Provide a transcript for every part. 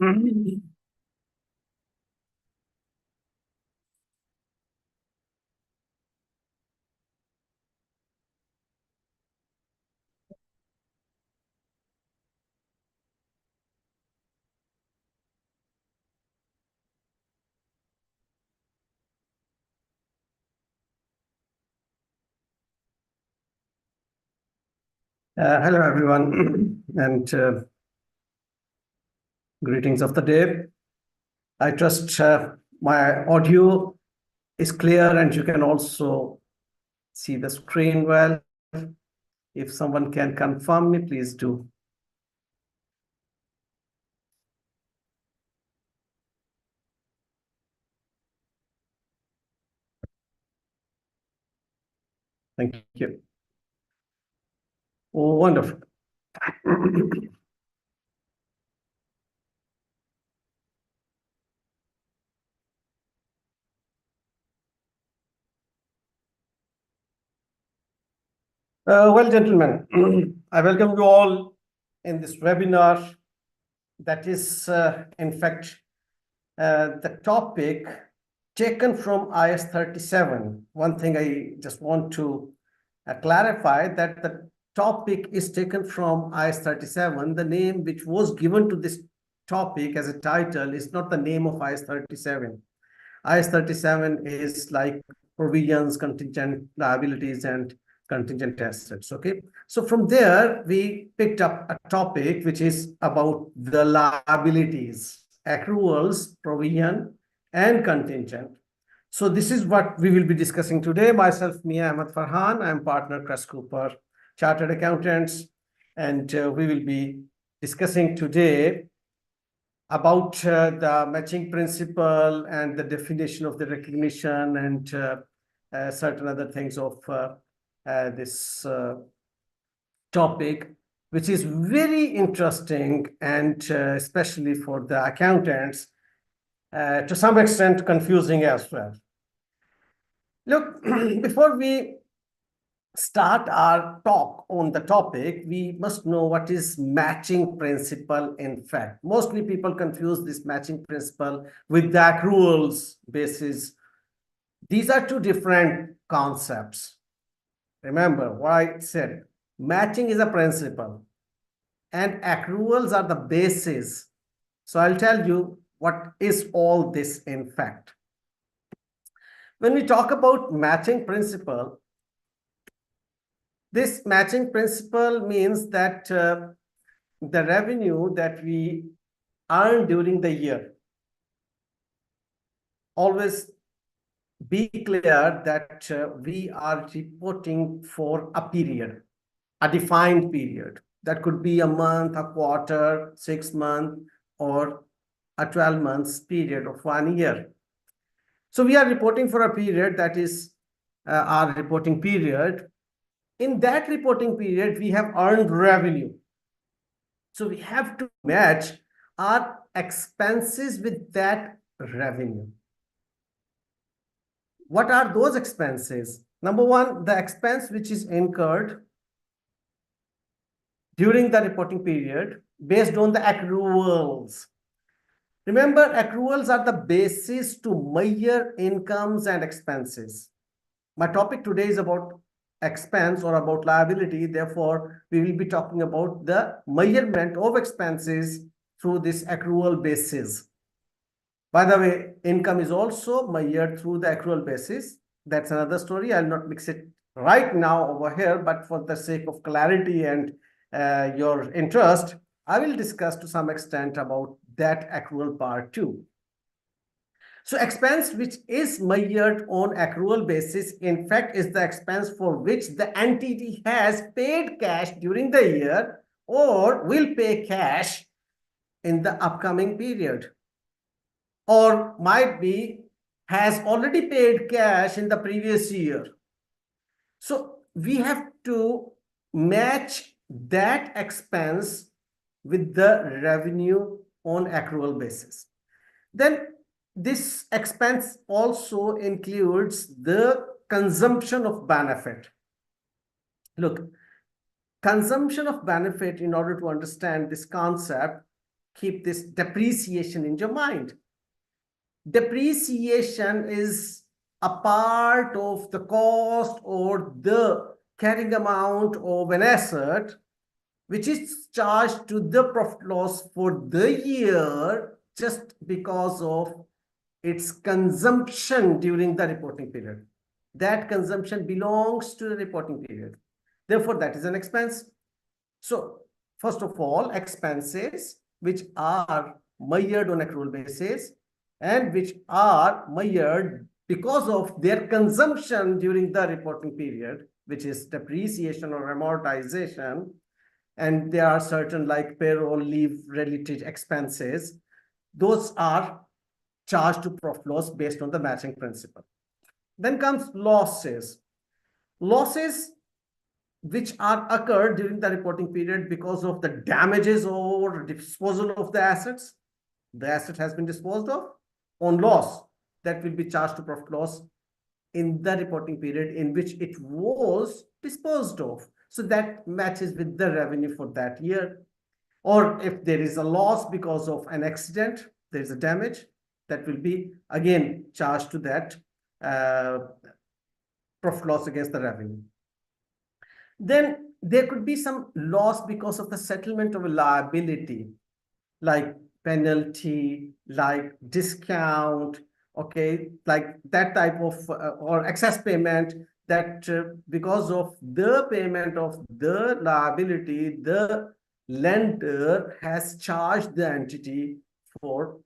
Hello, everyone, and greetings of the day. I trust my audio is clear and you can also see the screen well. If someone can confirm me, please do. Thank you. Oh, wonderful. Well, gentlemen, I welcome you all in this webinar that is, in fact, the topic taken from IAS 37. One thing I just want to clarify that the topic is taken from IAS 37. The name which was given to this topic as a title is not the name of IAS 37. IAS 37 is like provisions, contingent liabilities, and contingent assets. Okay. So from there, we picked up a topic which is about the liabilities, accruals, provision, and contingent. So this is what we will be discussing today. Myself, Mia Ahmed Farhan, I am partner Crest Cooper, Chartered Accountants, and we will be discussing today about the matching principle and the definition of the recognition and certain other things of this topic, which is very interesting and especially for the accountants, to some extent confusing as well. Look, before we start our talk on the topic, we must know what is matching principle in fact. Mostly people confuse this matching principle with the accruals basis. These are two different concepts. Remember what I said, matching is a principle and accruals are the basis. So I'll tell you what is all this in fact. When we talk about matching principle, this matching principle means that the revenue that we earn during the year, always be clear that we are reporting for a period, a defined period. That could be a month, a quarter, 6 months, or a 12 months period of 1 year. So we are reporting for a period that is our reporting period. In that reporting period, we have earned revenue. So we have to match our expenses with that revenue. What are those expenses? Number one, the expense which is incurred during the reporting period based on the accruals. Remember, accruals are the basis to measure incomes and expenses. My topic today is about expense or about liability. Therefore, we will be talking about the measurement of expenses through this accrual basis. By the way, income is also measured through the accrual basis. That's another story. I'll not mix it right now over here, but for the sake of clarity and your interest, I will discuss to some extent about that accrual part too. So expense which is measured on accrual basis, in fact, is the expense for which the entity has paid cash during the year or will pay cash in the upcoming period, or might be has already paid cash in the previous year. So we have to match that expense with the revenue on accrual basis. Then this expense also includes the consumption of benefit. Look, consumption of benefit, in order to understand this concept, keep this depreciation in your mind. Depreciation is a part of the cost or the carrying amount of an asset, which is charged to the profit loss for the year just because of its consumption during the reporting period. That consumption belongs to the reporting period. Therefore, that is an expense. So, first of all, expenses which are measured on accrual basis and which are measured because of their consumption during the reporting period, which is depreciation or amortization, and there are certain like payroll, leave related expenses. Those are charged to profit loss based on the matching principle. Then comes losses. Losses which are occurred during the reporting period because of the damages or disposal of the assets. The asset has been disposed of on loss, that will be charged to profit loss in the reporting period in which it was disposed of. So that matches with the revenue for that year. Or if there is a loss because of an accident, there is a damage, that will be again charged to that profit loss against the revenue. Then there could be some loss because of the settlement of a liability, like penalty, like discount, okay, like that type of or excess payment, that because of the payment of the liability, the lender has charged the entity for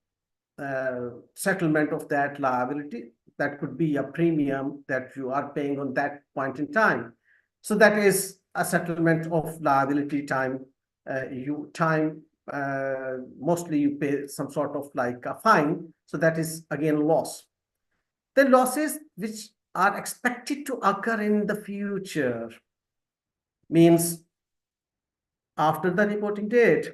settlement of that liability. That could be a premium that you are paying on that point in time. So that is a settlement of liability time. Mostly you pay some sort of like a fine. So that is again loss. The losses which are expected to occur in the future means after the reporting date,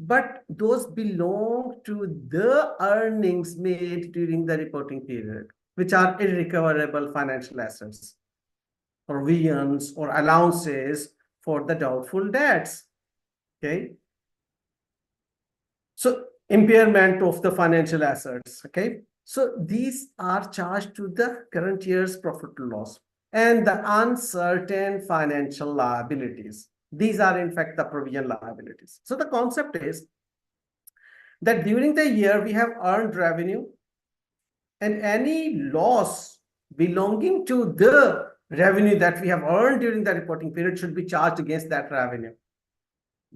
but those belong to the earnings made during the reporting period, which are irrecoverable financial assets, provisions or allowances for the doubtful debts. Okay. So impairment of the financial assets. Okay. So these are charged to the current year's profit or loss, and the uncertain financial liabilities. These are in fact the provision liabilities. So the concept is that during the year we have earned revenue, and any loss belonging to the revenue that we have earned during the reporting period should be charged against that revenue,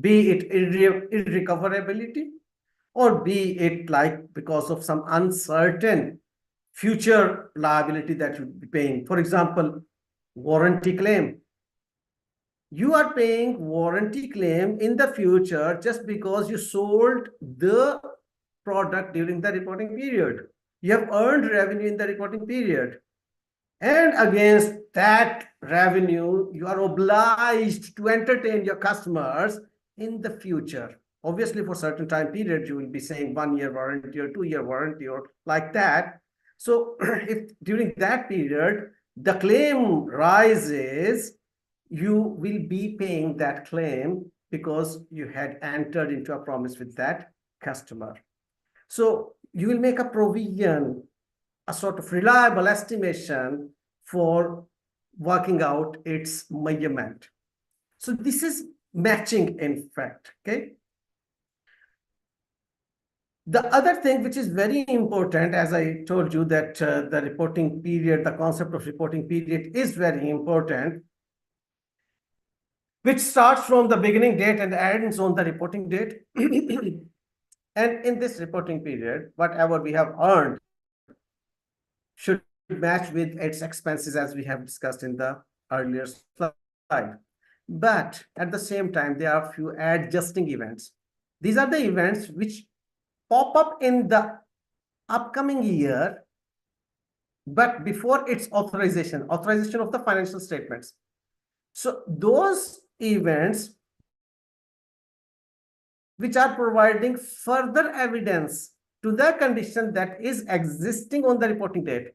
be it irrecoverability or be it like because of some uncertain future liability that you would be paying. For example, warranty claim. You are paying warranty claim in the future just because you sold the product during the reporting period. You have earned revenue in the reporting period. And against that revenue, you are obliged to entertain your customers in the future. Obviously, for certain time period, you will be saying 1 year warranty or 2 year warranty or like that. So if during that period, the claim rises, you will be paying that claim because you had entered into a promise with that customer. So you will make a provision, a sort of reliable estimation for working out its measurement. So this is matching in fact, okay? The other thing which is very important, as I told you that the reporting period, the concept of reporting period is very important, which starts from the beginning date and ends on the reporting date. And in this reporting period, whatever we have earned should match with its expenses as we have discussed in the earlier slide. But at the same time, there are a few adjusting events. These are the events which pop up in the upcoming year, but before its authorization of the financial statements. So those events which are providing further evidence to the condition that is existing on the reporting date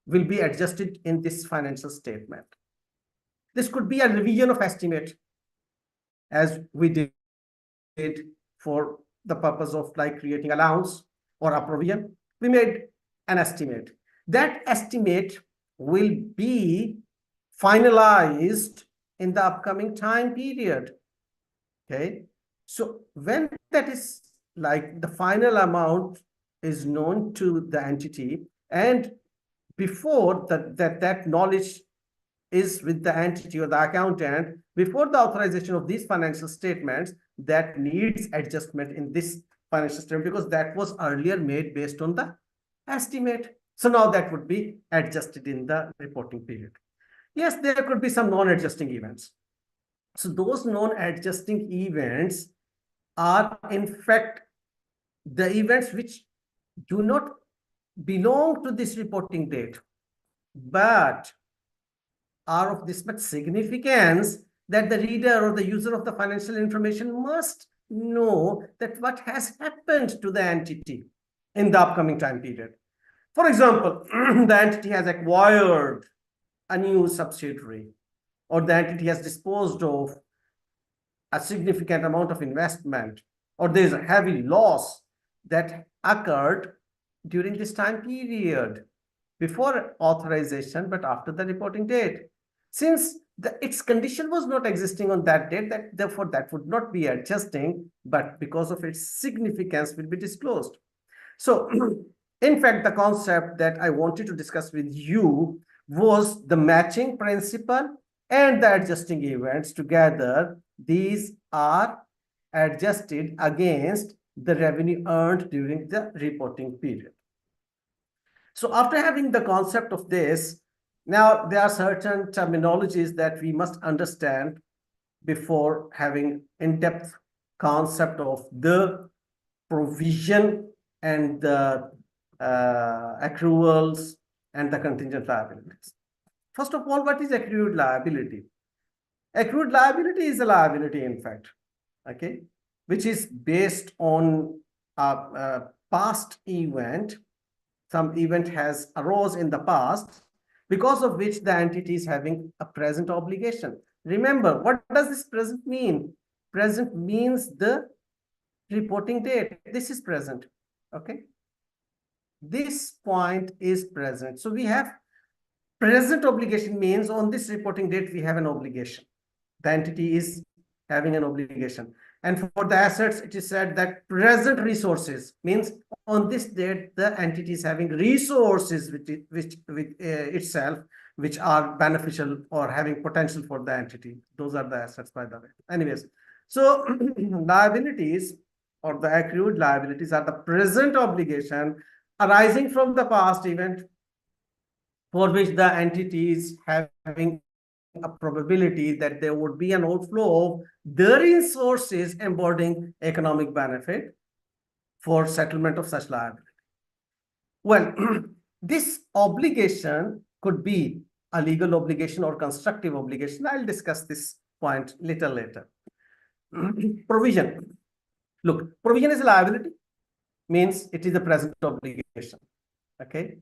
will be adjusted in this financial statement. This could be a revision of estimate, as we did for the purpose of like creating allowance or a provision, we made an estimate. That estimate will be finalized in the upcoming time period. Okay. So when that is like the final amount is known to the entity, and before that knowledge is with the entity or the accountant, before the authorization of these financial statements, that needs adjustment in this financial statement because that was earlier made based on the estimate. So now that would be adjusted in the reporting period. Yes, there could be some non-adjusting events. So those non-adjusting events are in fact the events which do not belong to this reporting date, but are of this much significance that the reader or the user of the financial information must know that what has happened to the entity in the upcoming time period. For example, the entity has acquired a new subsidiary, or the entity has disposed of a significant amount of investment, or there is a heavy loss that occurred during this time period, before authorization, but after the reporting date. Since its condition was not existing on that date, therefore that would not be adjusting, but because of its significance will be disclosed. So in fact, the concept that I wanted to discuss with you was the matching principle and the adjusting events together. These are adjusted against the revenue earned during the reporting period. So after having the concept of this, now there are certain terminologies that we must understand before having in-depth concept of the provision and the accruals and the contingent liabilities. First of all, what is accrued liability? Accrued liability is a liability, in fact, okay, which is based on a past event. Some event has arose in the past, because of which the entity is having a present obligation. Remember, what does this present mean? Present means the reporting date. This is present. Okay. This point is present. So we have present obligation means on this reporting date, we have an obligation. The entity is having an obligation. And for the assets, it is said that present resources means on this date, the entity is having resources which itself, which are beneficial or having potential for the entity. Those are the assets, by the way. Anyways, so liabilities or the accrued liabilities are the present obligation arising from the past event for which the entity is having a probability that there would be an outflow of the resources embodying economic benefit for settlement of such liability. Well, this obligation could be a legal obligation or constructive obligation. I'll discuss this point little later. Provision. Look, provision is a liability, means it is a present obligation, okay,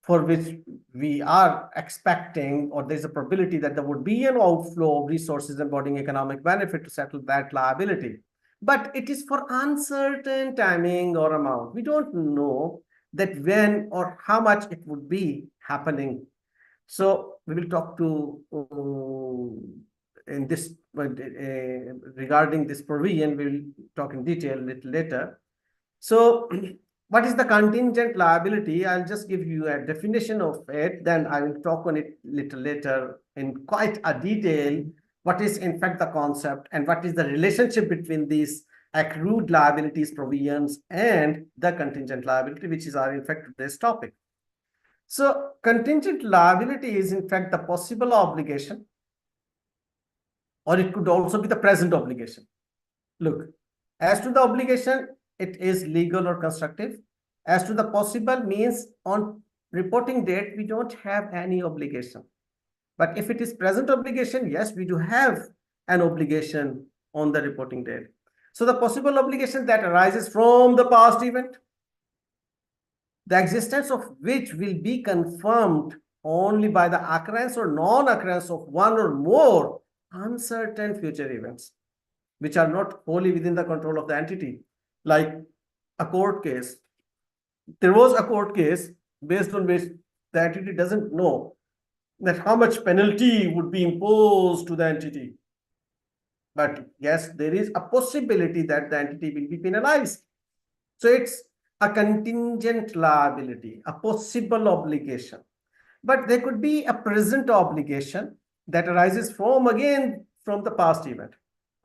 for which we are expecting, or there's a probability that there would be an outflow of resources embodying economic benefit to settle that liability. But it is for uncertain timing or amount. We don't know that when or how much it would be happening. So we will talk to in this regarding this provision, we will talk in detail a little later. So what is the contingent liability? I'll just give you a definition of it, then I will talk on it little later in quite a detail. What is in fact the concept and what is the relationship between these accrued liabilities provisions and the contingent liability, which is our in fact today's topic. So contingent liability is in fact the possible obligation, or it could also be the present obligation. Look, as to the obligation, it is legal or constructive. As to the possible means on reporting date, we don't have any obligation. But if it is present obligation, yes, we do have an obligation on the reporting date. So the possible obligation that arises from the past event, the existence of which will be confirmed only by the occurrence or non-occurrence of one or more uncertain future events, which are not wholly within the control of the entity. like a court case. There was a court case based on which the entity doesn't know that how much penalty would be imposed to the entity. But yes, there is a possibility that the entity will be penalized. So it's a contingent liability, a possible obligation. But there could be a present obligation that arises from, again, from the past event.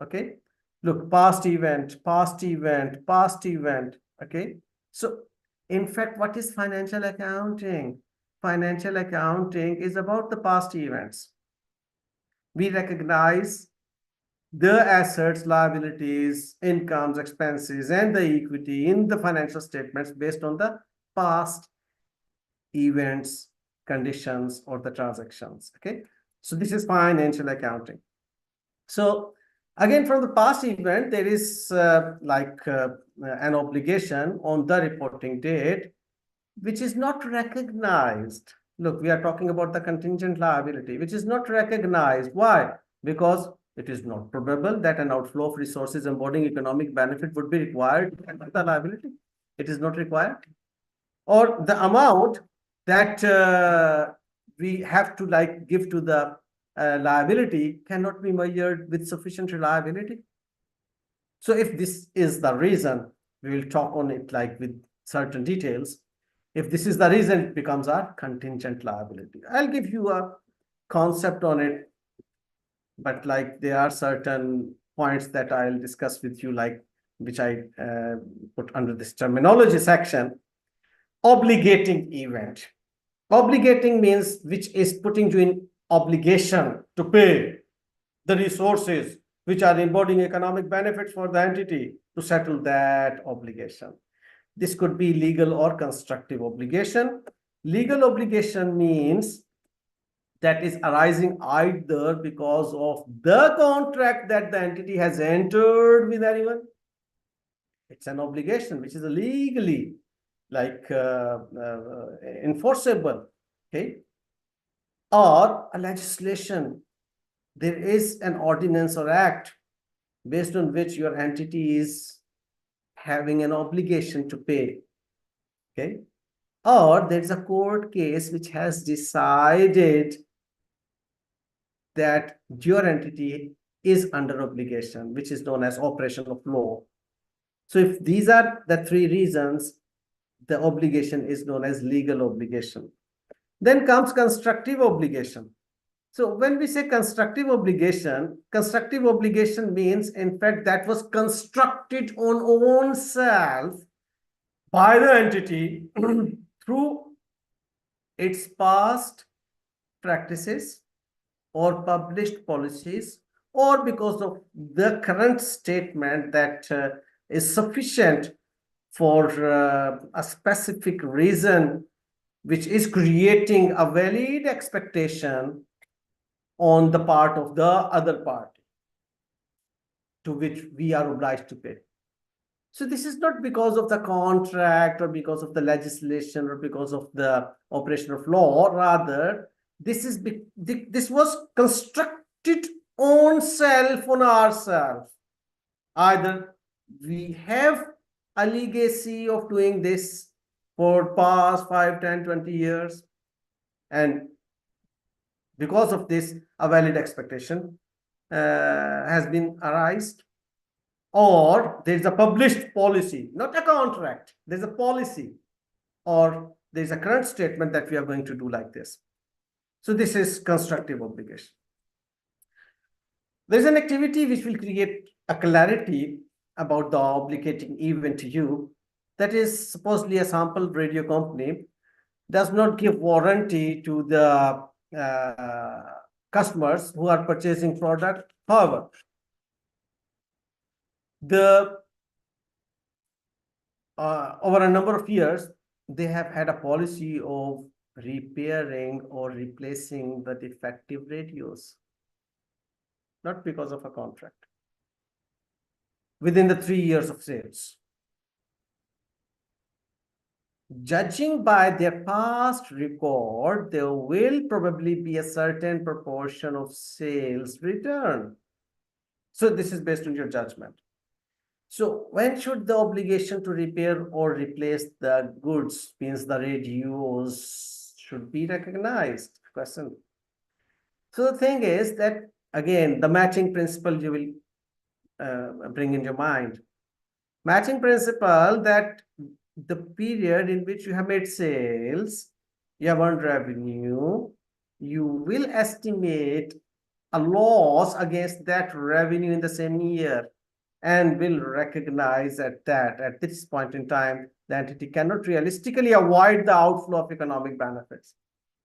Okay. Look, past event, past event, past event. Okay. So in fact, what is financial accounting? Financial accounting is about the past events. We recognize the assets, liabilities, incomes, expenses, and the equity in the financial statements based on the past events, conditions, or the transactions. Okay. So this is financial accounting. So again, from the past event, there is an obligation on the reporting date, which is not recognized. Look, we are talking about the contingent liability, which is not recognized. Why? Because it is not probable that an outflow of resources embodying economic benefit would be required to handle the liability. It is not required. Or the amount that we have to give to the liability cannot be measured with sufficient reliability. So if this is the reason, we will talk on it with certain details. If this is the reason, it becomes our contingent liability. I'll give you a concept on it, but there are certain points that I'll discuss with you, which I put under this terminology section. Obligating event. Obligating means which is putting you in obligation to pay the resources which are embodying economic benefits for the entity to settle that obligation. This could be legal or constructive obligation. Legal obligation means that is arising either because of the contract that the entity has entered with anyone. It's an obligation which is legally enforceable, okay? Or a legislation. There is an ordinance or act based on which your entity is having an obligation to pay, okay? Or there's a court case which has decided that your entity is under obligation, which is known as operation of law. So if these are the three reasons, the obligation is known as legal obligation. Then comes constructive obligation. So when we say constructive obligation means, in fact, that was constructed on own self by the entity through its past practices or published policies, or because of the current statement that is sufficient for a specific reason, which is creating a valid expectation on the part of the other party to which we are obliged to pay. So this is not because of the contract or because of the legislation or because of the operation of law. Rather, this was constructed on self, on ourselves. Either we have a legacy of doing this for past 5, 10, 20 years, and because of this, a valid expectation has been arised, or there's a published policy, not a contract, there's a policy, or there's a current statement that we are going to do like this. So this is constructive obligation. There's an activity which will create a clarity about the obligating event to you. That is, supposedly a sample radio company does not give warranty to the customers who are purchasing product. However, over a number of years, they have had a policy of repairing or replacing the defective radios, not because of a contract, within the 3 years of sales. Judging by their past record, there will probably be a certain proportion of sales return. So this is based on your judgment. So when should the obligation to repair or replace the goods, means the radios, should be recognized? Question. So the thing is that, again, the matching principle you will bring in your mind. Matching principle, that the period in which you have made sales, you have earned revenue, you will estimate a loss against that revenue in the same year, and will recognize at this point in time, the entity cannot realistically avoid the outflow of economic benefits.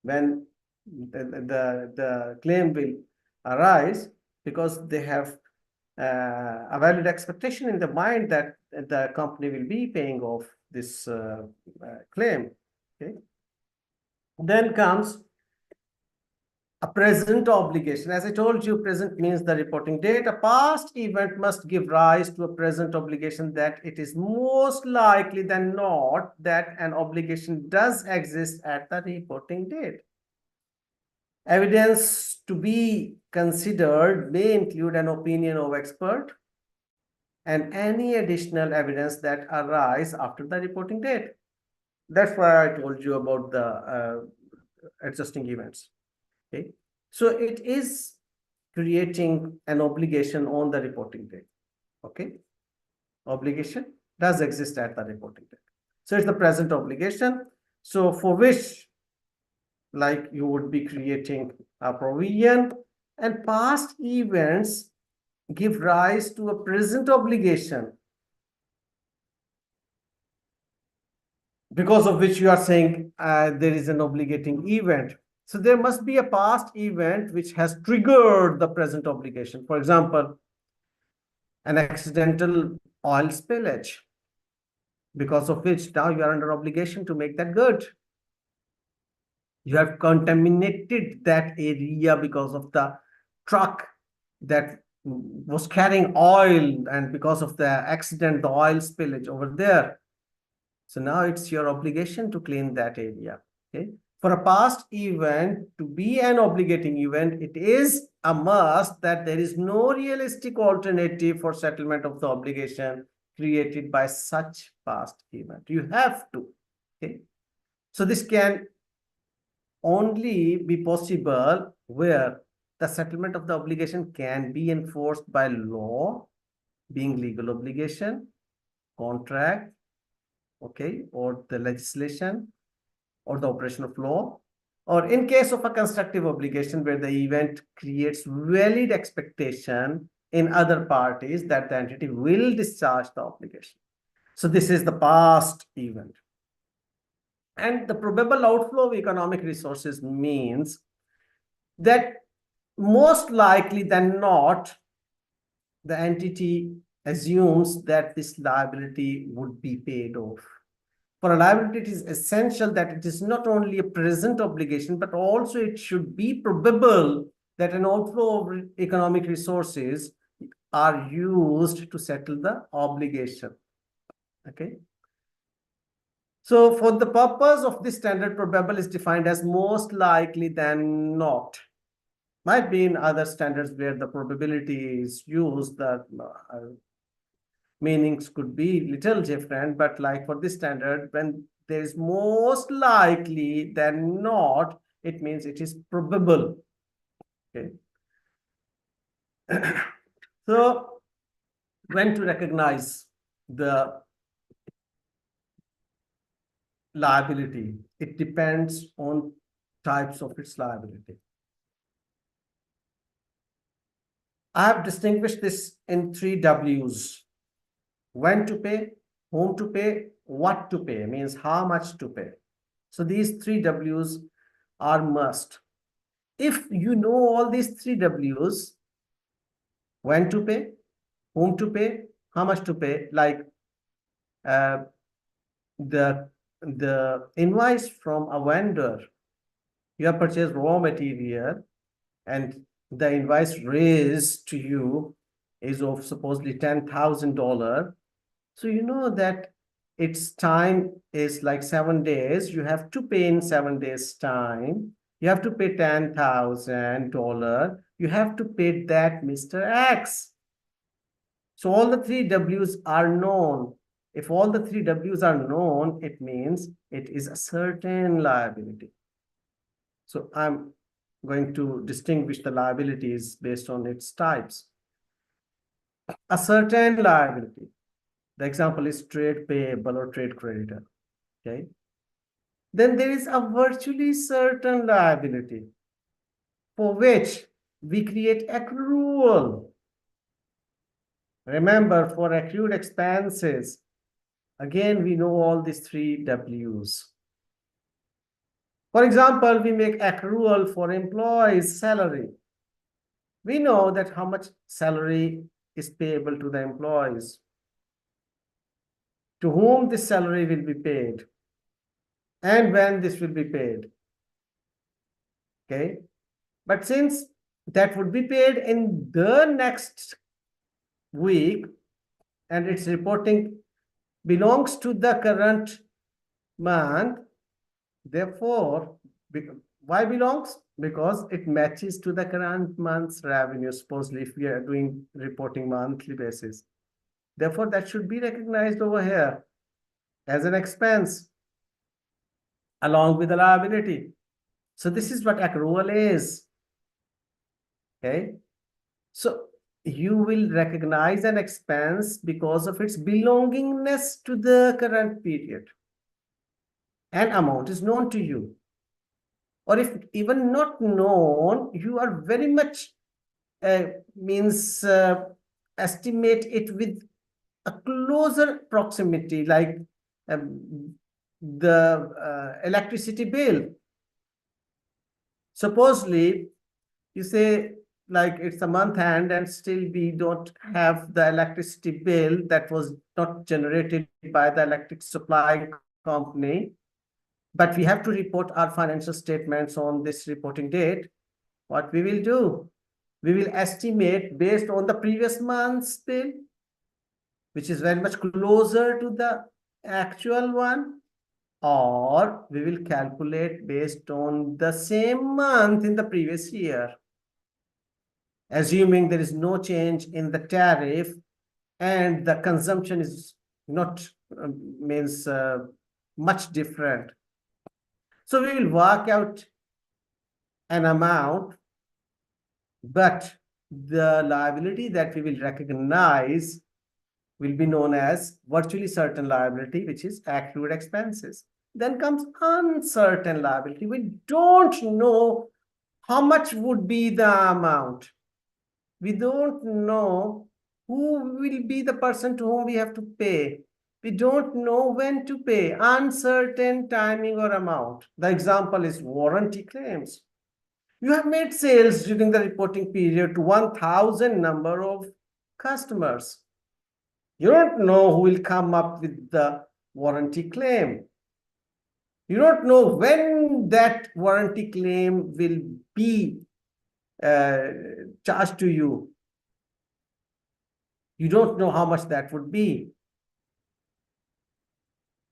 When the claim will arise, because they have a valid expectation in the mind that the company will be paying off this claim. Okay. Then comes a present obligation. As I told you, present means the reporting date. A past event must give rise to a present obligation, that it is most likely than not that an obligation does exist at the reporting date. Evidence to be considered may include an opinion of expert and any additional evidence that arise after the reporting date. That's why I told you about the adjusting events. Okay, so it is creating an obligation on the reporting date. Okay, obligation does exist at the reporting date. So it's the present obligation. So for which, like, you would be creating a provision, and past events give rise to a present obligation, because of which you are saying there is an obligating event. So there must be a past event which has triggered the present obligation. For example, an accidental oil spillage, because of which now you are under obligation to make that good. You have contaminated that area because of the truck that was carrying oil, and because of the accident, the oil spillage over there. So now it's your obligation to clean that area. Okay. For a past event to be an obligating event, it is a must that there is no realistic alternative for settlement of the obligation created by such past event. You have to. Okay. So this can only be possible where the settlement of the obligation can be enforced by law, being legal obligation, contract, okay, or the legislation, or the operation of law, or in case of a constructive obligation where the event creates valid expectation in other parties that the entity will discharge the obligation. So this is the past event. And the probable outflow of economic resources means that most likely than not, the entity assumes that this liability would be paid off. For a liability, it is essential that it is not only a present obligation, but also it should be probable that an outflow of economic resources are used to settle the obligation. Okay. So for the purpose of this standard, probable is defined as most likely than not. Might be in other standards where the probability is used, the meanings could be little different, but like for this standard, when there is most likely than not, it means it is probable. Okay. So when to recognize the liability, it depends on types of its liability. I have distinguished this in 3 W's. When to pay, whom to pay, what to pay, means how much to pay. So these 3 W's are must. If you know all these 3 W's, when to pay, whom to pay, how much to pay, like the invoice from a vendor, you have purchased raw material and the invoice raised to you is of supposedly $10,000. So you know that its time is like 7 days. You have to pay in 7 days time. You have to pay $10,000. You have to pay that Mr. X. So all the three W's are known. If all the three W's are known, it means it is a certain liability. So I'm going to distinguish the liabilities based on its types. A certain liability. The example is trade payable or trade creditor. Okay. Then there is a virtually certain liability for which we create accrual. Remember, for accrued expenses, again, we know all these three W's. For example, we make accrual for employees' salary. We know that how much salary is payable to the employees, to whom this salary will be paid, and when this will be paid. Okay. But since that would be paid in the next week and its reporting belongs to the current month, therefore, why belongs? Because it matches to the current month's revenue, supposedly if we are doing reporting monthly basis. Therefore, that should be recognized over here as an expense along with the liability. So this is what accrual is. Okay. So you will recognize an expense because of its belongingness to the current period. An amount is known to you. Or if even not known, you are very much estimate it with a closer proximity, like the electricity bill. Supposedly, you say like it's a month end and still we don't have the electricity bill that was not generated by the electric supply company, but we have to report our financial statements on this reporting date. What we will do? We will estimate based on the previous month's bill, which is very much closer to the actual one, or we will calculate based on the same month in the previous year, assuming there is no change in the tariff and the consumption is not much different. So we will work out an amount, but the liability that we will recognize will be known as virtually certain liability, which is accrued expenses. Then comes uncertain liability. We don't know how much would be the amount. We don't know who will be the person to whom we have to pay. We don't know when to pay. Uncertain timing or amount. The example is warranty claims. You have made sales during the reporting period to 1,000 number of customers. You don't know who will come up with the warranty claim. You don't know when that warranty claim will be charged to you. You don't know how much that would be.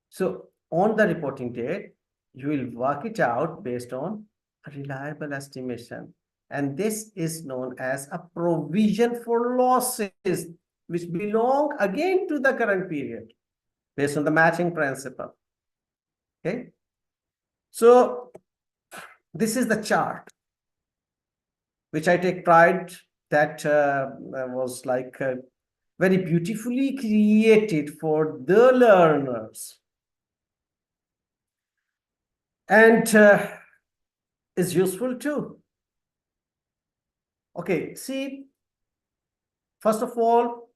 So on the reporting date, you will work it out based on a reliable estimation. And this is known as a provision for losses, which belong again to the current period based on the matching principle. Okay. So this is the chart, which I take pride that was like very beautifully created for the learners. And is useful too. Okay, see, first of all,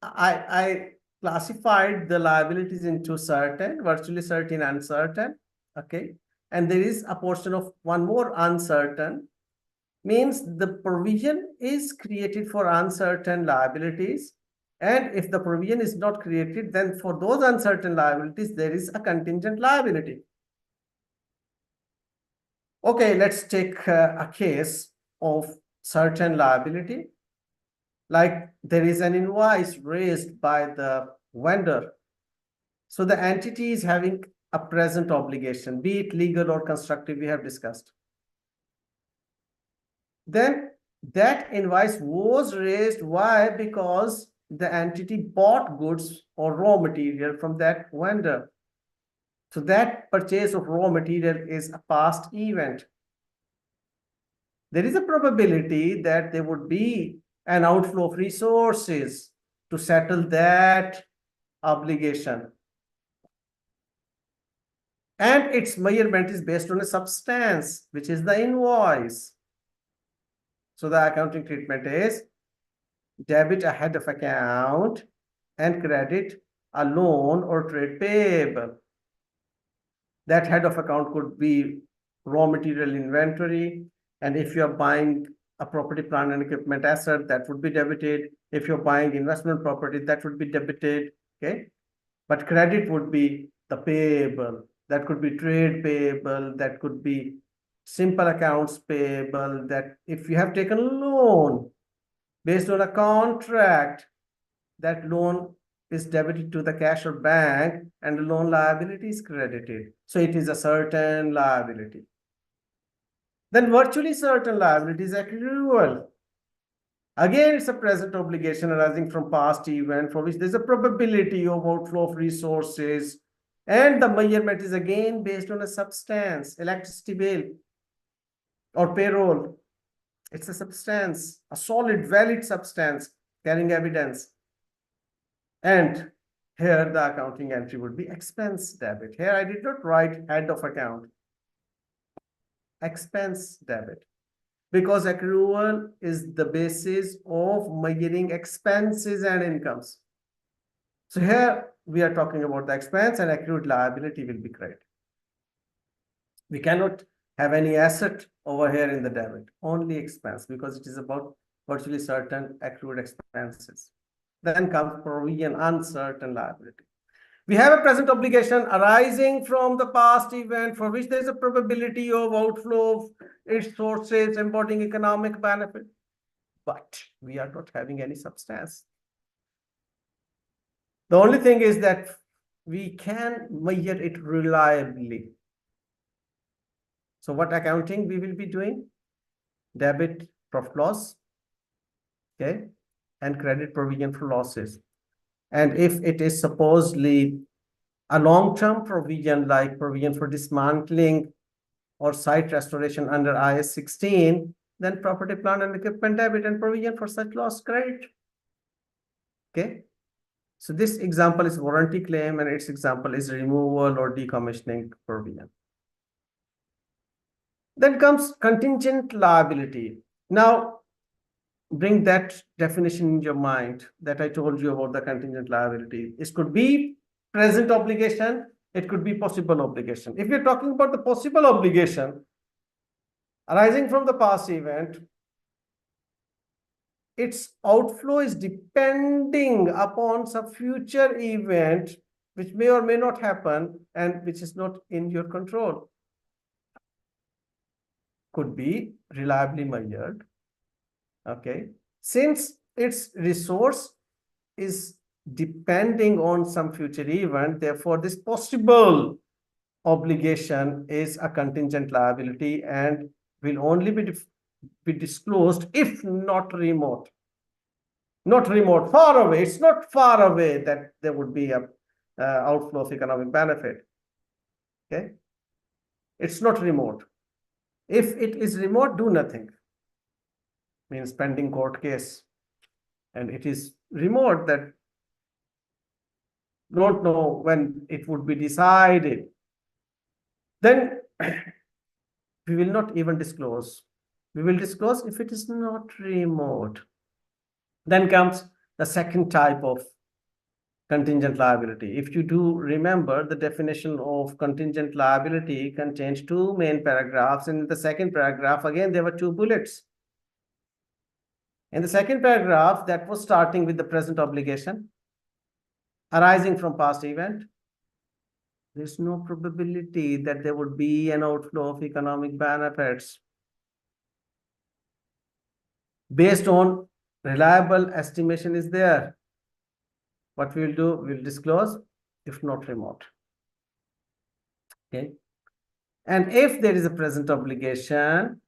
I classified the liabilities into certain, virtually certain, uncertain. Okay, and there is a portion of one more uncertain, means the provision is created for uncertain liabilities. And if the provision is not created, then for those uncertain liabilities, there is a contingent liability. Okay, let's take a case of certain liability. Like there is an invoice raised by the vendor. So the entity is having a present obligation, be it legal or constructive, we have discussed. Then that invoice was raised. Why? Because the entity bought goods or raw material from that vendor. So that purchase of raw material is a past event. There is a probability that there would be an outflow of resources to settle that obligation. And its measurement is based on a substance, which is the invoice. So the accounting treatment is debit a head of account and credit a loan or trade payable. That head of account could be raw material inventory. And if you're buying a property, plant and equipment asset, that would be debited. If you're buying investment property, that would be debited. Okay. But credit would be the payable. That could be trade payable. That could be simple accounts payable. That if you have taken a loan based on a contract, that loan is debited to the cash or bank and the loan liability is credited. So it is a certain liability. Then virtually certain liability is accrual. Again, it's a present obligation arising from past event for which there's a probability of outflow of resources. And the measurement is again based on a substance, electricity bill or payroll. It's a substance, a solid, valid substance carrying evidence. And here the accounting entry would be expense debit. Here I did not write head of account. Expense debit. Because accrual is the basis of measuring expenses and incomes. So here we are talking about the expense and accrued liability will be credit. We cannot have any asset over here in the debit, only expense because it is about virtually certain accrued expenses. Then comes provision uncertain liability. We have a present obligation arising from the past event for which there is a probability of outflow of its sources embodying economic benefit, but we are not having any substance. The only thing is that we can measure it reliably. So what accounting we will be doing? Debit profit loss, okay, and credit provision for losses. And if it is supposedly a long-term provision like provision for dismantling or site restoration under IAS 16, then property, plant and equipment debit and provision for such loss credit. Okay. So this example is warranty claim and its example is removal or decommissioning provision. Then comes contingent liability. Now, bring that definition in your mind that I told you about the contingent liability. It could be present obligation, it could be possible obligation. If you're talking about the possible obligation arising from the past event, its outflow is depending upon some future event which may or may not happen and which is not in your control. Could be reliably measured. Okay. Since its resource is depending on some future event, therefore this possible obligation is a contingent liability and will only be disclosed if not remote. Not remote, far away. It's not far away that there would be a outflow of economic benefit. Okay. It's not remote. If it is remote, do nothing. Means pending court case. And it is remote that don't know when it would be decided. Then we will not even disclose. We will disclose if it is not remote. Then comes the second type of contingent liability. If you do remember, the definition of contingent liability contains two main paragraphs. In the second paragraph, again, there were two bullets. In the second paragraph, that was starting with the present obligation arising from past event. There's no probability that there would be an outflow of economic benefits based on reliable estimation is there. What we will do, we'll disclose if not remote. Okay. And if there is a present obligation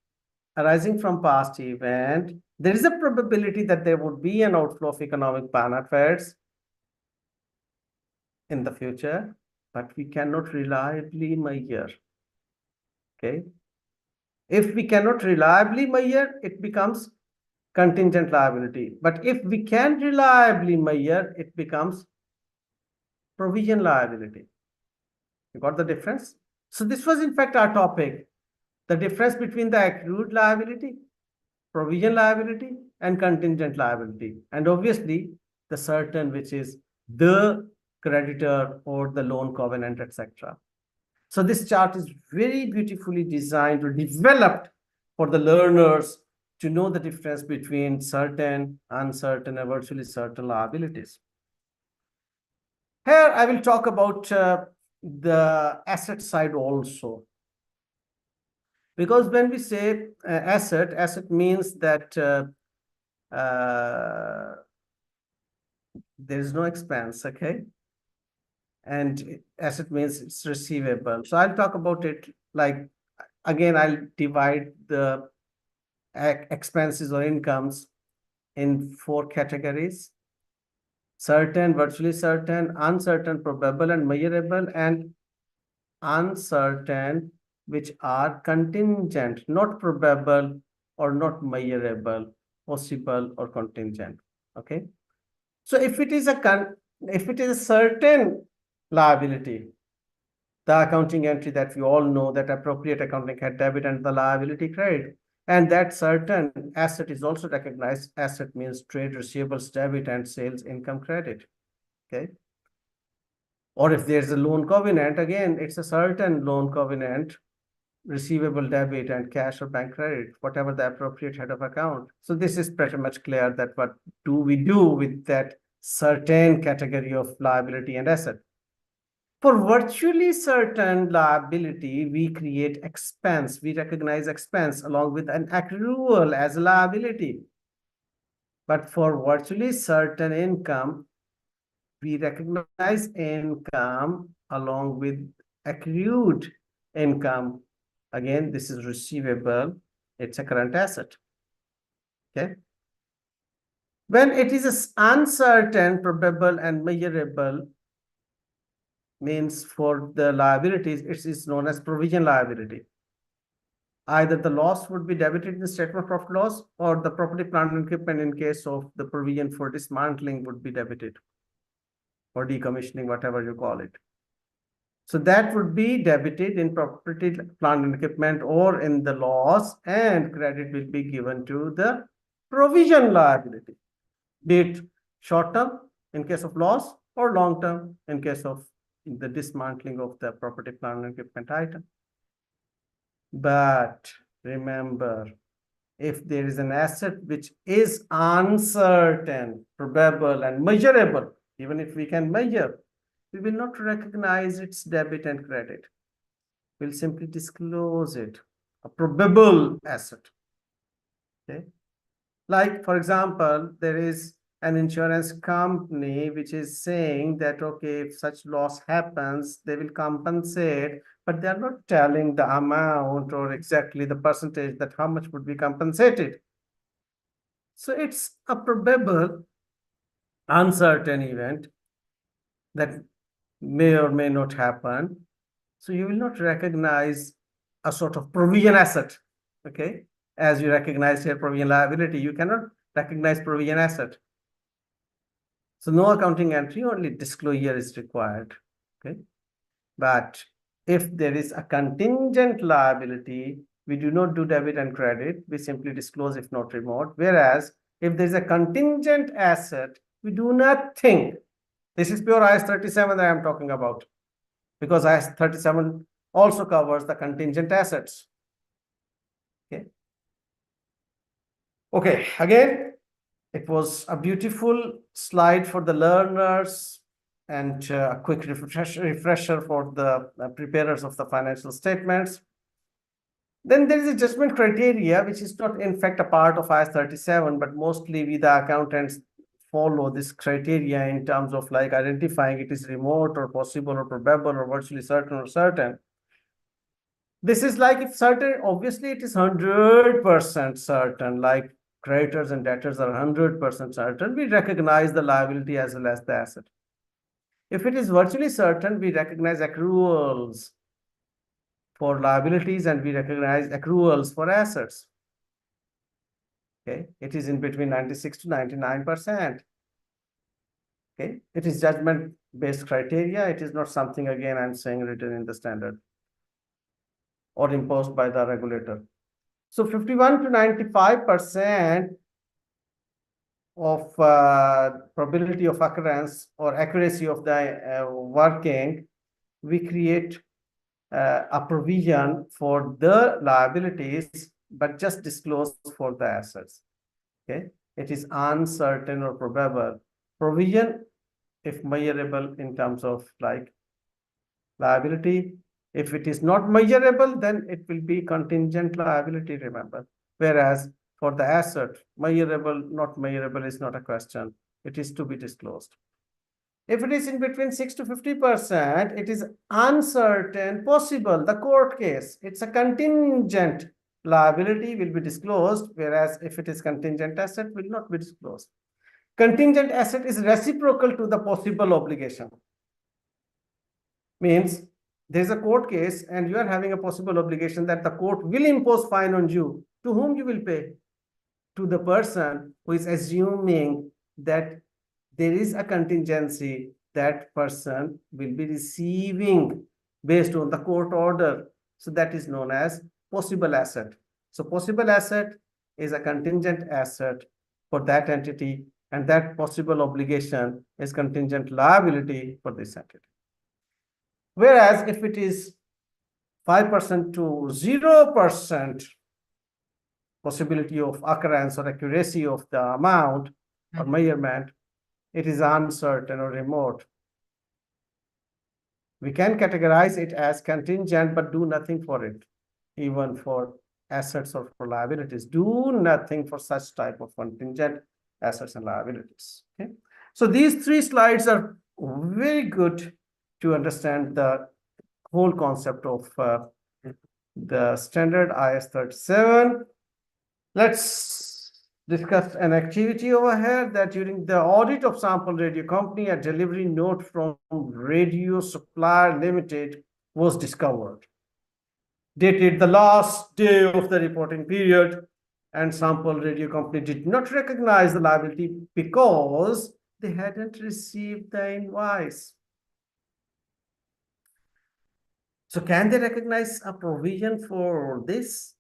arising from past event, there is a probability that there would be an outflow of economic benefits in the future, but we cannot reliably measure. Okay. If we cannot reliably measure, it becomes contingent liability. But if we can reliably measure, it becomes provision liability. You got the difference? So this was in fact our topic, the difference between the accrued liability, provision liability, and contingent liability. And obviously the certain, which is the creditor or the loan covenant, etc. So this chart is very beautifully designed or developed for the learners to know the difference between certain, uncertain, and virtually certain liabilities. Here I will talk about the asset side also. Because when we say asset means that there is no expense, okay? And asset means it's receivable. So I'll talk about it like, again, I'll divide the expenses or incomes in 4 categories: certain, virtually certain, uncertain, probable, and measurable, and uncertain, which are contingent, not probable or not measurable, possible or contingent. Okay. So if it is a certain liability, the accounting entry that we all know, that appropriate accounting had debit and the liability credit, and that certain asset is also recognized. Asset means trade receivables debit and sales income credit. Okay. Or if there's a loan covenant, again, it's a certain loan covenant, receivable debit and cash or bank credit, whatever the appropriate head of account. So this is pretty much clear that what do we do with that certain category of liability and asset. For virtually certain liability, we create expense. We recognize expense along with an accrual as a liability. But for virtually certain income, we recognize income along with accrued income. Again, this is receivable. It's a current asset. Okay. When it is uncertain, probable, and measurable, means for the liabilities, it is known as provision liability. Either the loss would be debited in the statement of profit loss, or the property, plant, and equipment in case of the provision for dismantling would be debited, or decommissioning, whatever you call it. So that would be debited in property, plant, and equipment, or in the loss, and credit will be given to the provision liability, be it short term in case of loss, or long term in case of the dismantling of the property, plant, and equipment item. But remember, if there is an asset which is uncertain, probable, and measurable, even if we can measure, we will not recognize its debit and credit. We'll simply disclose it, a probable asset. Okay. Like, for example, there is an insurance company which is saying that, okay, if such loss happens, they will compensate, but they're not telling the amount or exactly the percentage that how much would be compensated. So it's a probable, uncertain event that may or may not happen. So you will not recognize a sort of provision asset, okay? As you recognize here provision liability, you cannot recognize provision asset. So no accounting entry, only disclosure is required, okay? But if there is a contingent liability, we do not do debit and credit, we simply disclose if not remote. Whereas if there's a contingent asset, we do nothing. This is pure IAS 37 that I'm talking about, because IAS 37 also covers the contingent assets. Okay. Okay, again, it was a beautiful slide for the learners and a quick refresher for the preparers of the financial statements. Then there is a judgment criteria, which is not in fact a part of IAS 37, but mostly we the accountants follow this criteria in terms of like identifying it is remote or possible or probable or virtually certain or certain. This is like if certain, obviously it is 100% certain, like creditors and debtors are 100% certain, we recognize the liability as well as the asset. If it is virtually certain, we recognize accruals for liabilities and we recognize accruals for assets. Okay, it is in between 96 to 99%. Okay, it is judgment-based criteria. It is not something, again, I'm saying written in the standard or imposed by the regulator. So 51 to 95% of probability of occurrence or accuracy of the working, we create a provision for the liabilities, but just disclose for the assets. Okay, it is uncertain or probable. Provision, if measurable in terms of like liability. If it is not measurable, then it will be contingent liability, remember. Whereas for the asset, measurable, not measurable is not a question. It is to be disclosed. If it is in between 6 to 50%, it is uncertain, possible, the court case. It's a contingent liability will be disclosed, whereas if it is contingent asset, will not be disclosed. Contingent asset is reciprocal to the possible obligation. Means there's a court case and you are having a possible obligation that the court will impose fine on you. To whom you will pay? To the person who is assuming that there is a contingency that person will be receiving based on the court order. So that is known as possible asset. So possible asset is a contingent asset for that entity, and that possible obligation is contingent liability for this entity. Whereas if it is 5% to 0% possibility of occurrence or accuracy of the amount or measurement, it is uncertain or remote. We can categorize it as contingent, but do nothing for it, even for assets or for liabilities. Do nothing for such type of contingent assets and liabilities. Okay, so these three slides are very good to understand the whole concept of the standard IAS 37. Let's discuss an activity over here that during the audit of sample radio company, a delivery note from Radio Supplier Limited was discovered, dated the last day of the reporting period, and sample radio company did not recognize the liability because they hadn't received the invoice. So can they recognize a provision for this?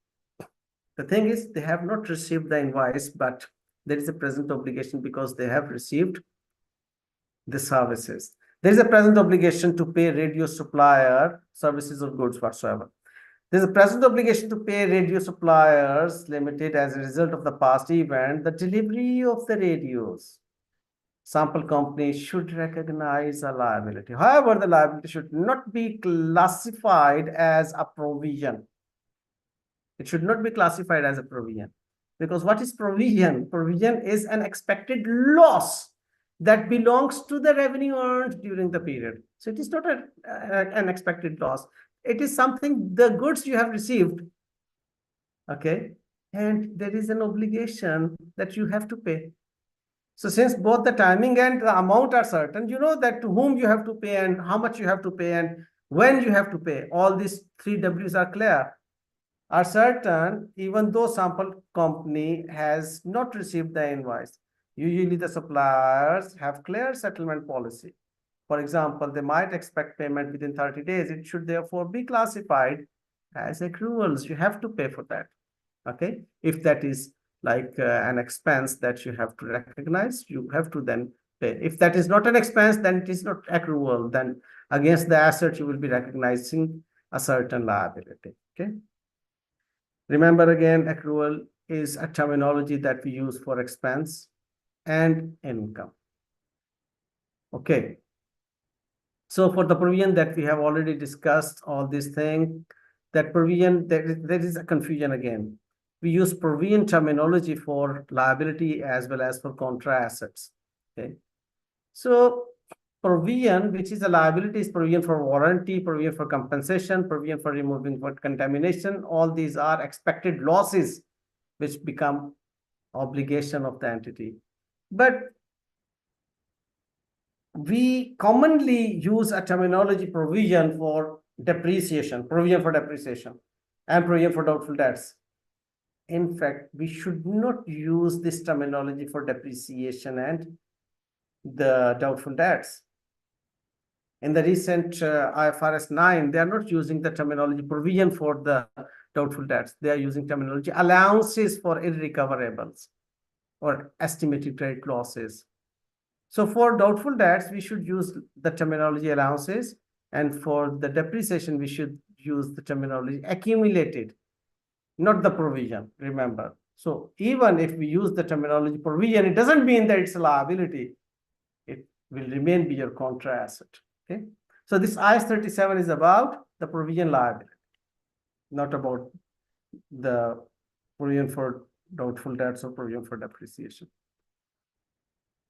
The thing is, they have not received the invoice, but there is a present obligation because they have received the services. There is a present obligation to pay radio supplier services or goods whatsoever. There is a present obligation to pay radio suppliers limited as a result of the past event, the delivery of the radios. Sample company should recognize a liability. However, the liability should not be classified as a provision. It should not be classified as a provision. Because what is provision? Provision is an expected loss that belongs to the revenue earned during the period. So it is not an expected loss. It is something, the goods you have received, okay, and there is an obligation that you have to pay. So since both the timing and the amount are certain, you know that to whom you have to pay and how much you have to pay and when you have to pay. All these three W's are clear, are certain, even though sample company has not received the invoice. Usually the suppliers have clear settlement policy. For example, they might expect payment within 30 days. It should therefore be classified as accruals. You have to pay for that. Okay, if that is like an expense that you have to recognize, you have to then pay. If that is not an expense, then it is not accrual. Then against the asset, you will be recognizing a certain liability. Okay. Remember again, accrual is a terminology that we use for expense and income. Okay. So for the provision that we have already discussed, all these things, that provision, there is a confusion again. We use provision terminology for liability as well as for contra assets. Okay. So provision, which is a liability, is provision for warranty, provision for compensation, provision for removing for contamination. All these are expected losses which become obligation of the entity. But we commonly use a terminology provision for depreciation, provision for depreciation, and provision for doubtful debts. In fact, we should not use this terminology for depreciation and the doubtful debts. In the recent IFRS 9, they are not using the terminology provision for the doubtful debts. They are using terminology allowances for irrecoverables or estimated credit losses. So for doubtful debts, we should use the terminology allowances, and for the depreciation, we should use the terminology accumulated, not the provision, remember. So even if we use the terminology provision, it doesn't mean that it's a liability. It will remain be your contra asset. Okay. So this IAS 37 is about the provision liability, not about the provision for doubtful debts or provision for depreciation.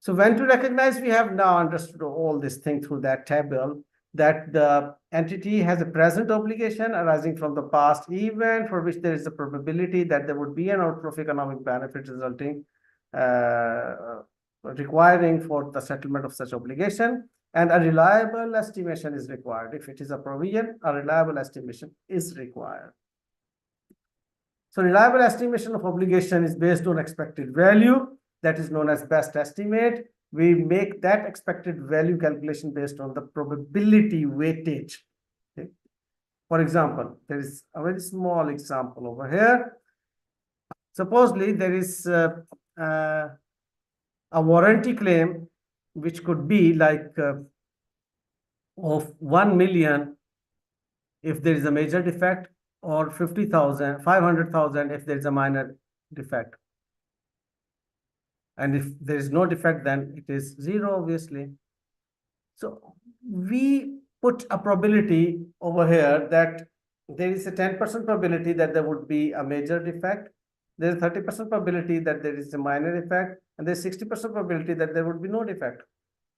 So when to recognize, we have now understood all this thing through that table, that the entity has a present obligation arising from the past event for which there is a probability that there would be an outflow of economic benefit resulting requiring for the settlement of such obligation, and a reliable estimation is required. If it is a provision, a reliable estimation is required. So reliable estimation of obligation is based on expected value, that is known as best estimate. We make that expected value calculation based on the probability weightage. Okay. For example, there is a very small example over here. Supposedly there is a warranty claim which could be like of 1 million if there is a major defect, or 50,000, 500,000 if there is a minor defect. And if there is no defect, then it is 0, obviously. So we put a probability over here that there is a 10% probability that there would be a major defect. There is 30% probability that there is a minor defect, and there's 60% probability that there would be no defect.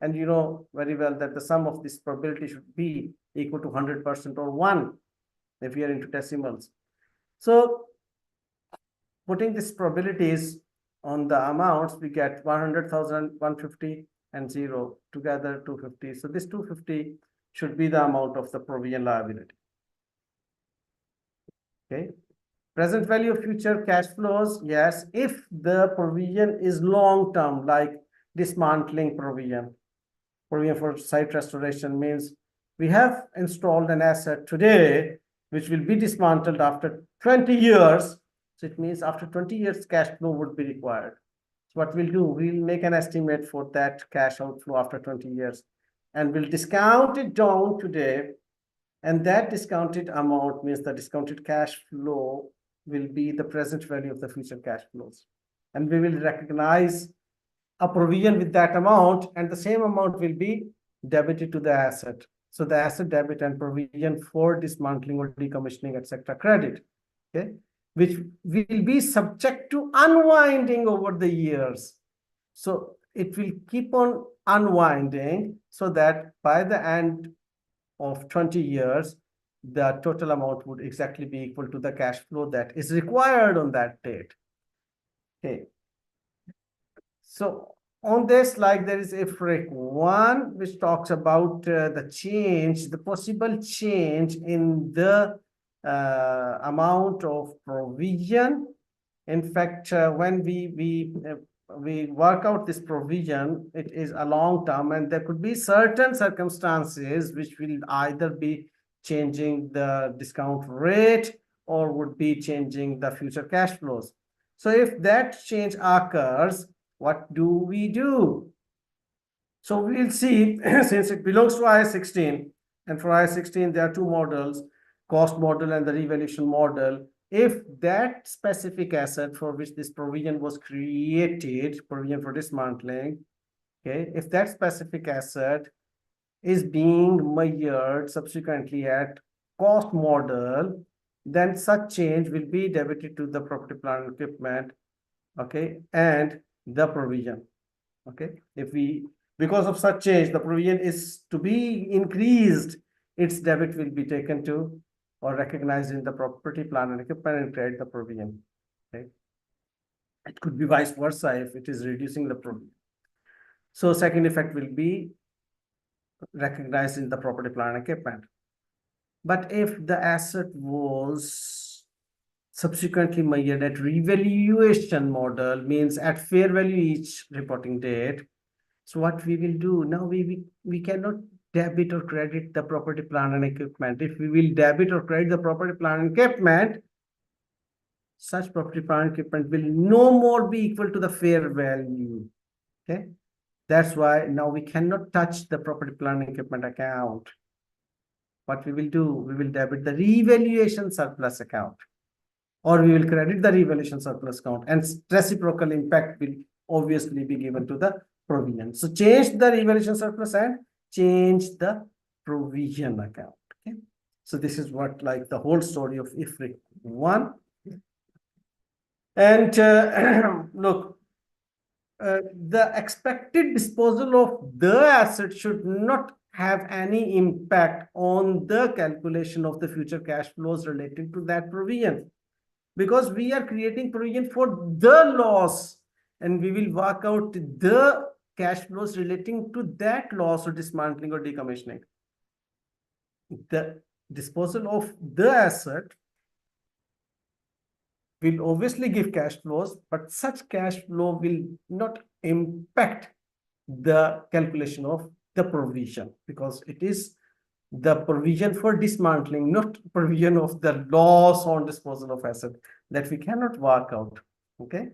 And you know very well that the sum of this probability should be equal to 100% or 1 if we are into decimals. So putting these probabilities on the amounts, we get 100,000, 150, and 0, together 250. So this 250 should be the amount of the provision liability. Okay. Present value of future cash flows, yes, if the provision is long term, like dismantling provision. Provision for site restoration means we have installed an asset today which will be dismantled after 20 years. So it means after 20 years, cash flow would be required. So what we'll do, we'll make an estimate for that cash outflow after 20 years, and we'll discount it down today. And that discounted amount means the discounted cash flow will be the present value of the future cash flows. And we will recognize a provision with that amount, and the same amount will be debited to the asset. So the asset debit and provision for dismantling or decommissioning, etc. credit, okay, which will be subject to unwinding over the years. So it will keep on unwinding so that by the end of 20 years, the total amount would exactly be equal to the cash flow that is required on that date. Okay. So on this slide, there is IFRIC 1, which talks about the change, the possible change in the amount of provision. In fact, when we work out this provision, it is a long term, and there could be certain circumstances which will either be changing the discount rate or would be changing the future cash flows. So if that change occurs, what do we do? So we'll see, since it belongs to IAS 16, and for IAS 16, there are two models, cost model and the revaluation model. If that specific asset for which this provision was created, provision for dismantling, okay, if that specific asset is being measured subsequently at cost model, then such change will be debited to the property, plant, and equipment, okay, and the provision. Okay, if we because of such change, the provision is to be increased, its debit will be taken to or recognized in the property, plant and equipment and credit the provision. Okay. It could be vice versa if it is reducing the provision. So second effect will be recognized in the property, plant and equipment. But if the asset was subsequently measured at revaluation model, means at fair value each reporting date, so what we will do now, we cannot debit or credit the property, plant and equipment. If we will debit or credit the property, plant and equipment, such property, plant and equipment will no more be equal to the fair value. Okay, that's why now we cannot touch the property, plant and equipment account. What we will do, we will debit the revaluation surplus account, or we will credit the revaluation surplus account, and reciprocal impact will obviously be given to the provision. So change the revaluation surplus and change the provision account. Okay, so this is what like the whole story of IFRIC 1. And look, the expected disposal of the asset should not have any impact on the calculation of the future cash flows related to that provision, because we are creating provision for the loss, and we will work out the cash flows relating to that loss or dismantling or decommissioning. The disposal of the asset will obviously give cash flows, but such cash flow will not impact the calculation of the provision, because it is the provision for dismantling, not provision of the loss on disposal of asset, that we cannot work out. Okay,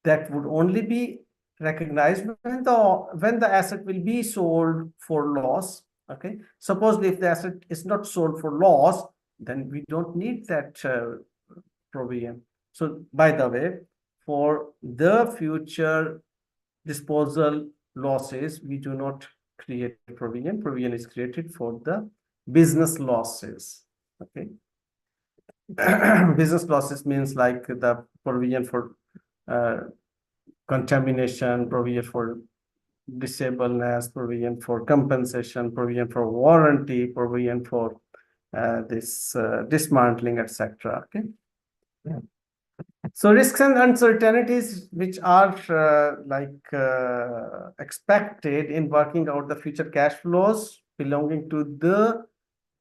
that would only be recognized when the asset will be sold for loss. Okay, suppose if the asset is not sold for loss, then we don't need that provision. So by the way, for the future disposal losses, we do not create provision. Provision is created for the business losses. Okay. Business losses means like the provision for contamination, provision for disableness, provision for compensation, provision for warranty, provision for this dismantling, etc. Okay. Yeah. So risks and uncertainties which are expected in working out the future cash flows belonging to the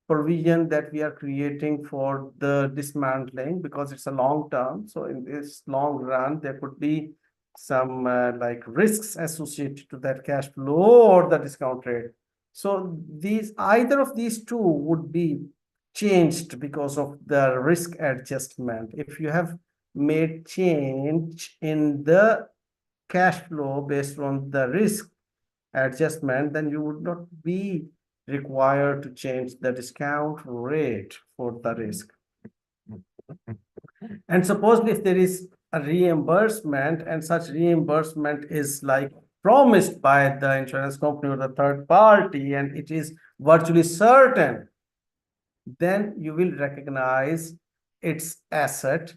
provision that we are creating for the dismantling, because it's a long term. So in this long run, there could be some like risks associated to that cash flow or the discount rate. So these, either of these two would be changed because of the risk adjustment. If you have made change in the cash flow based on the risk adjustment, then you would not be required to change the discount rate for the risk. And suppose if there is a reimbursement, and such reimbursement is like promised by the insurance company or the third party, and it is virtually certain, then you will recognize its asset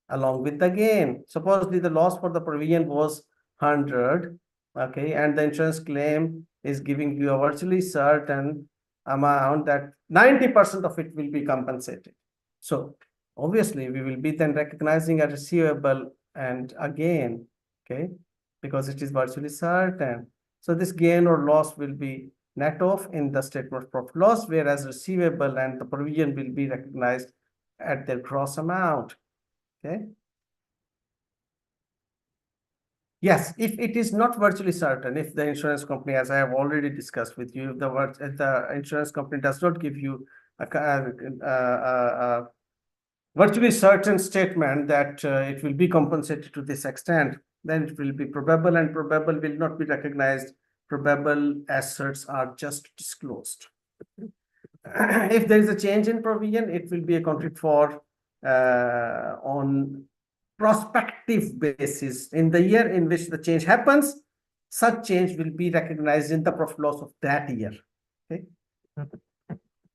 along with the gain. Supposedly the loss for the provision was 100, okay, and the insurance claim is giving you a virtually certain amount that 90% of it will be compensated. So obviously we will be then recognizing a receivable and a gain, okay, because it is virtually certain. So this gain or loss will be net off in the statement of profit loss, whereas receivable and the provision will be recognized at their gross amount. Okay. Yes, if it is not virtually certain, if the insurance company, as I have already discussed with you, if the insurance company does not give you a virtually certain statement that it will be compensated to this extent, then it will be probable, and probable will not be recognized. Probable assets are just disclosed. If there is a change in provision, it will be accounted for on prospective basis. In the year in which the change happens, such change will be recognized in the profit loss of that year. Okay.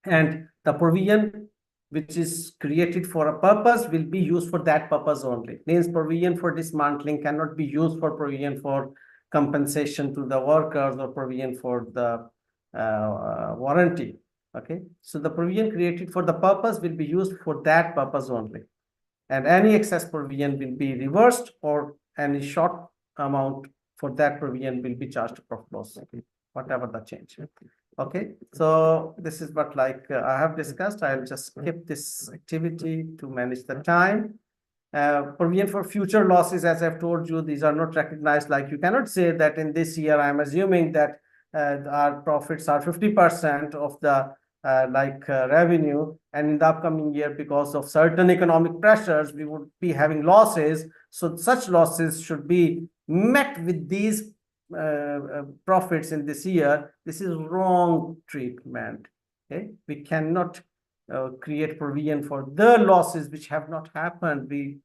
And the provision which is created for a purpose will be used for that purpose only. Means provision for dismantling cannot be used for provision for compensation to the workers or provision for the warranty. Okay, so the provision created for the purpose will be used for that purpose only, and any excess provision will be reversed, or any short amount for that provision will be charged to profit loss, whatever the change. Okay, so this is what I have discussed. I'll just skip this activity to manage the time. Provision for future losses, as I've told you, these are not recognized. Like, you cannot say that in this year I'm assuming that our profits are 50% of the revenue, and in the upcoming year, because of certain economic pressures, we would be having losses. So such losses should be met with these profits in this year. This is wrong treatment. Okay, we cannot create provision for the losses which have not happened. We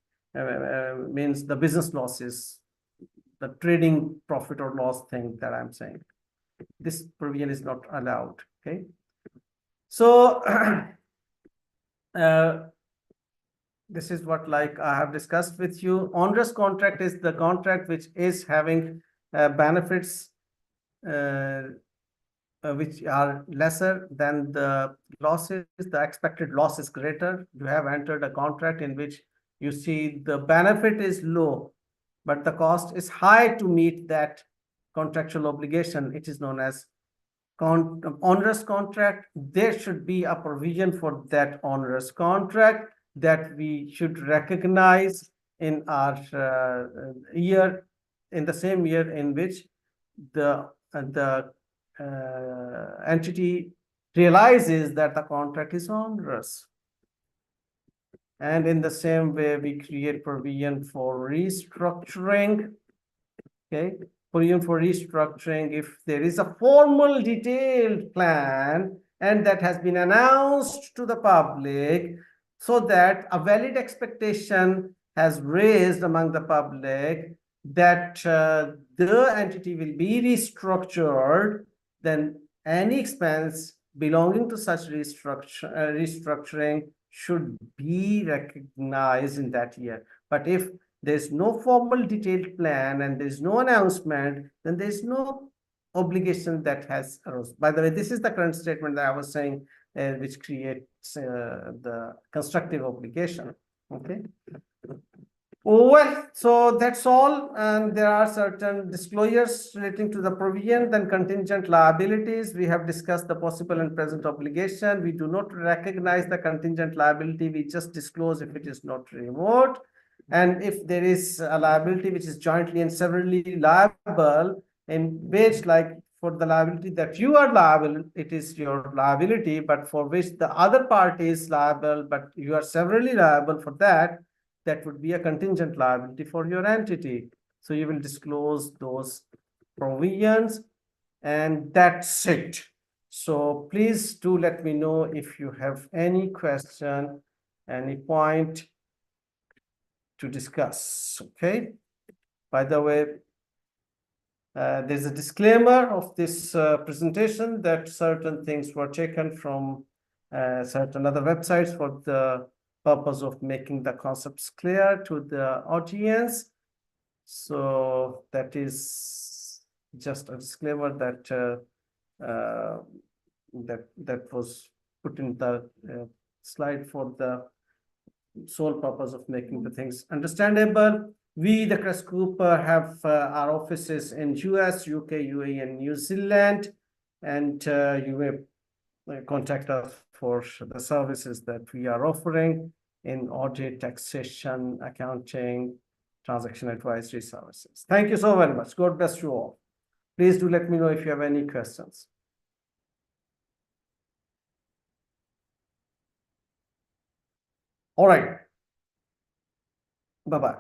means the business losses, the trading profit or loss thing that I'm saying. This provision is not allowed. Okay, so this is what I have discussed with you. Onerous contract is the contract which is having benefits which are lesser than the losses. The expected loss is greater. You have entered a contract in which you see the benefit is low, but the cost is high to meet that contractual obligation. It is known as onerous contract. There should be a provision for that onerous contract that we should recognize in our year, in the same year in which the entity realizes that the contract is onerous. And in the same way, we create provision for restructuring. Okay, provision for restructuring if there is a formal detailed plan and that has been announced to the public, so that a valid expectation has raised among the public that the entity will be restructured, then any expense belonging to such restructuring should be recognized in that year. But if there's no formal detailed plan and there's no announcement, then there's no obligation that has arose. By the way, this is the current statement that I was saying, which creates the constructive obligation. Okay. Well, so that's all. And there are certain disclosures relating to the provision. Then contingent liabilities, we have discussed the possible and present obligation. We do not recognize the contingent liability. We just disclose if it is not remote. And if there is a liability which is jointly and severally liable, in which, like, for the liability that you are liable, it is your liability, but for which the other party is liable, but you are severally liable for that, that would be a contingent liability for your entity. So you will disclose those provisions, and that's it. So please do let me know if you have any question, any point to discuss. Okay. By the way, there's a disclaimer of this presentation that certain things were taken from certain other websites for the purpose of making the concepts clear to the audience. So that is just a disclaimer that that was put in the slide for the sole purpose of making the things understandable. We, the Crest Group, have our offices in US, UK, UAE, and New Zealand, and you may contact us for the services that we are offering in audit, taxation, accounting, transaction advisory services. Thank you so very much. God bless you all. Please do let me know if you have any questions. All right. Bye-bye.